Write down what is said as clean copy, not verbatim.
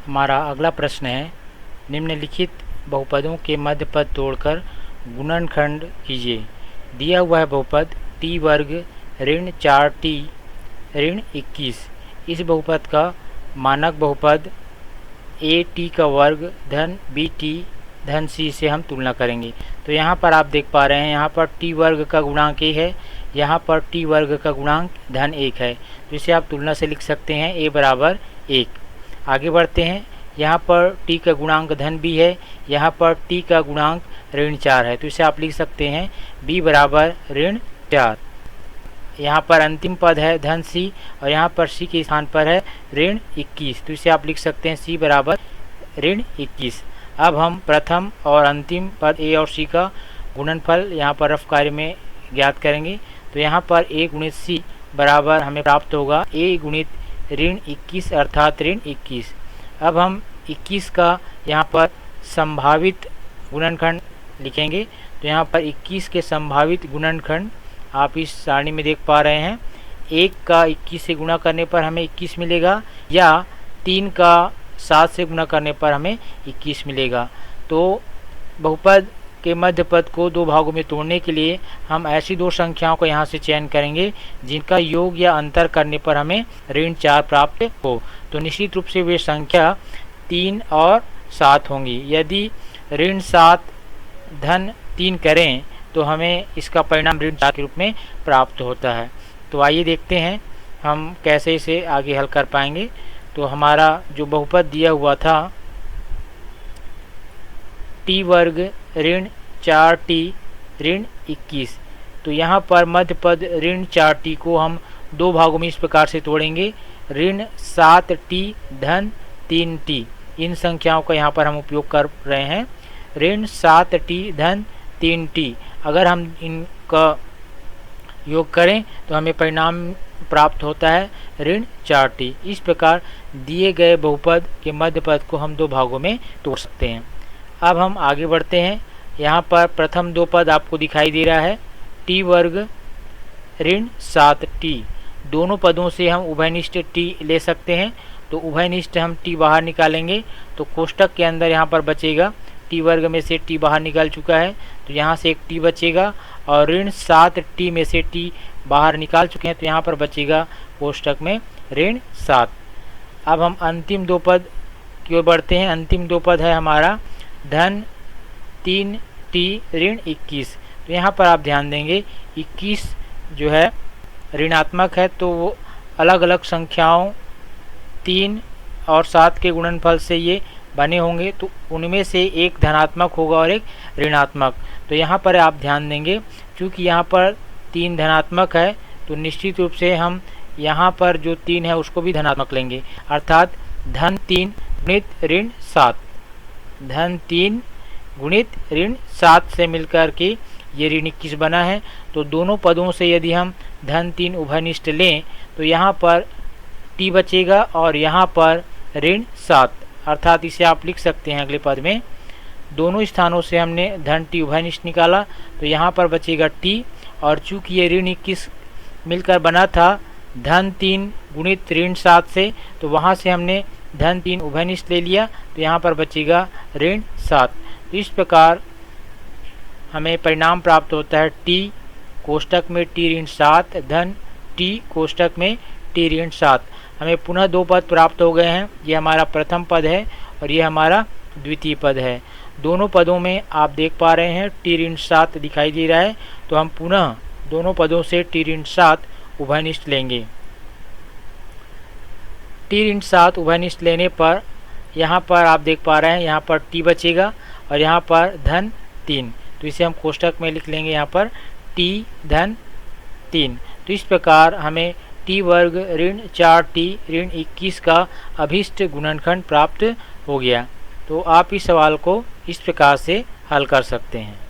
हमारा अगला प्रश्न है, निम्नलिखित बहुपदों के मध्य पद तोड़कर गुणनखंड कीजिए। दिया हुआ है बहुपद टी वर्ग ऋण 4t ऋण 21। इस बहुपद का मानक बहुपद ए टी का वर्ग धन बी टी धन सी से हम तुलना करेंगे। तो यहाँ पर आप देख पा रहे हैं, यहाँ पर टी वर्ग का गुणांक ए है, यहाँ पर टी वर्ग का गुणांक धन 1 है। तो इसे आप तुलना से लिख सकते हैं ए बराबर 1। आगे बढ़ते हैं, यहाँ पर t का गुणांक धन b है, यहाँ पर t का गुणांक ऋण 4 है। तो इसे आप लिख सकते हैं b बराबर ऋण 4। यहाँ पर अंतिम पद है धन c और यहाँ पर c के स्थान पर है ऋण 21। तो इसे आप लिख सकते हैं c बराबर ऋण 21। अब हम प्रथम और अंतिम पद a और c का गुणनफल यहाँ पर रफ कार्य में ज्ञात करेंगे। तो यहाँ पर a गुणित c बराबर हमें प्राप्त होगा a गुणित ऋण 21 अर्थात ऋण 21। अब हम 21 का यहाँ पर संभावित गुणनखंड लिखेंगे। तो यहाँ पर 21 के संभावित गुणनखंड आप इस सारणी में देख पा रहे हैं। 1 का 21 से गुणा करने पर हमें 21 मिलेगा, या 3 का 7 से गुणा करने पर हमें 21 मिलेगा। तो बहुपद के मध्य पद को दो भागों में तोड़ने के लिए हम ऐसी दो संख्याओं को यहाँ से चयन करेंगे जिनका योग या अंतर करने पर हमें ऋण 4 प्राप्त हो। तो निश्चित रूप से वे संख्या 3 और 7 होंगी। यदि ऋण 7 धन 3 करें तो हमें इसका परिणाम ऋण 4 के रूप में प्राप्त होता है। तो आइए देखते हैं हम कैसे इसे आगे हल कर पाएंगे। तो हमारा जो बहुपद दिया हुआ था टी वर्ग ऋण 4t ऋण 21, तो यहाँ पर मध्य पद ऋण 4t को हम दो भागों में इस प्रकार से तोड़ेंगे। ऋण 7t धन 3t, इन संख्याओं का यहाँ पर हम उपयोग कर रहे हैं। ऋण 7t धन 3t, अगर हम इनका योग करें तो हमें परिणाम प्राप्त होता है ऋण 4t। इस प्रकार दिए गए बहुपद के मध्य पद को हम दो भागों में तोड़ सकते हैं। अब हम आगे बढ़ते हैं। यहाँ पर प्रथम दो पद आपको दिखाई दे रहा है टी वर्ग ऋण 7t। दोनों पदों से हम उभयनिष्ठ t ले सकते हैं। तो उभयनिष्ठ हम t बाहर निकालेंगे तो कोष्टक के अंदर यहाँ पर बचेगा, टी वर्ग में से t बाहर निकल चुका है तो यहाँ से एक t बचेगा, और ऋण 7t में से t बाहर निकाल चुके हैं तो यहाँ पर बचेगा कोष्टक में ऋण 7। अब हम अंतिम दो पद की ओर बढ़ते हैं। अंतिम दो पद है हमारा धन 3t ऋण 21। तो यहाँ पर आप ध्यान देंगे 21 जो है ऋणात्मक है, तो वो अलग अलग संख्याओं 3 और 7 के गुणनफल से ये बने होंगे, तो उनमें से एक धनात्मक होगा और एक ऋणात्मक। तो यहाँ पर आप ध्यान देंगे क्योंकि यहाँ पर 3 धनात्मक है तो निश्चित रूप से हम यहाँ पर जो 3 है उसको भी धनात्मक लेंगे, अर्थात धन 3 गुणित ऋण 7, धन 3 गुणित ऋण 7 से मिलकर के ये ऋण 21 बना है। तो दोनों पदों से यदि हम धन 3 उभयनिष्ठ लें तो यहाँ पर t बचेगा और यहाँ पर ऋण 7, अर्थात इसे आप लिख सकते हैं अगले पद में। दोनों स्थानों से हमने धन t उभयनिष्ठ निकाला तो यहाँ पर बचेगा t, और चूंकि ये ऋण 21 मिलकर बना था धन 3 गुणित ऋण 7 से, तो वहाँ से हमने धन 3 उभयनिष्ठ ले लिया तो यहाँ पर बचेगा ऋण 7। तो इस प्रकार हमें परिणाम प्राप्त होता है t कोष्टक में t ऋण 7 धन t कोष्टक में t ऋण 7। हमें पुनः दो पद प्राप्त हो गए हैं, ये हमारा प्रथम पद है और ये हमारा द्वितीय पद है। दोनों पदों में आप देख पा रहे हैं t ऋण 7 दिखाई दे रहा है, तो हम पुनः दोनों पदों से t ऋण 7 उभयनिष्ठ लेंगे। t ऋण 7 उभयनिष्ठ लेने पर यहाँ पर आप देख पा रहे हैं यहाँ पर t बचेगा और यहाँ पर धन 3, तो इसे हम कोष्टक में लिख लेंगे यहाँ पर t धन 3। तो इस प्रकार हमें t वर्ग ऋण 4t ऋण 21 का अभीष्ट गुणनखंड प्राप्त हो गया। तो आप इस सवाल को इस प्रकार से हल कर सकते हैं।